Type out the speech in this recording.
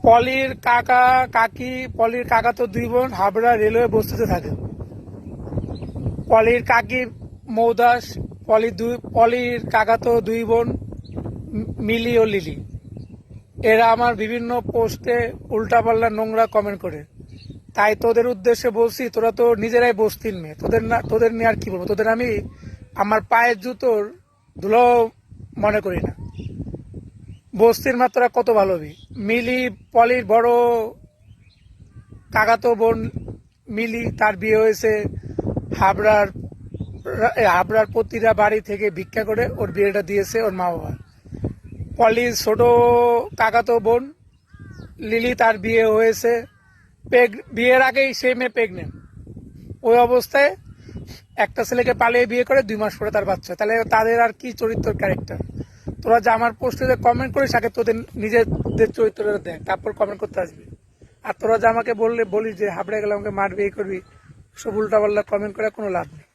পলির কাকা কাকি, পলির কাকা তো 2 বোন হাবড়া রেলওয়ে বস্তিতে থাকে। পলির কাকি মৌদাস, পলির কাকা তো 2 বোন মিলি ও লিলি। এরা আমার বিভিন্ন পোস্টে উল্টাপাল্টা নোংরা কমেন্ট করে। তাই তোদের উদ্দেশ্যে বলছি, তোরা তো নিজেরাই বস্তির মেয়ে, তোদের নিয়ে আর কি বলবো। তোদের আমি আমার পায়ের জুতোর ধুলো মনে করি না। বস্তির মাত্রা কত ভালোবি। মিলি পলির বড় কাকাতো বোন মিলি, তার বিয়ে হয়েছে হাবড়ার প্রতিটা বাড়ি থেকে ভিক্ষা করে ওর বিয়েটা দিয়েছে ওর মা বাবা। পলির ছোট কাকাতো বোন লিলি, তার বিয়ে হয়েছে, বিয়ের আগেই সে মেয়ে প্রেগনেন্ট। ওই অবস্থায় একটা ছেলেকে পালিয়ে বিয়ে করে 2 মাস পরে তার বাচ্চা। তাহলে তাদের আর কি চরিত্র ক্যারেক্টার। তোরা যে আমার পোস্টে কমেন্ট করিস, আগে তোদের নিজেদের চরিত্রটা দেখ, তারপর কমেন্ট করতে আসবি। আর তোরা যে আমাকে বলিস যে হাবড়ে গেলে আমাকে মারবি, এই করবি, সব উল্টা পাল্টা কমেন্ট করে কোনো লাভ নেই।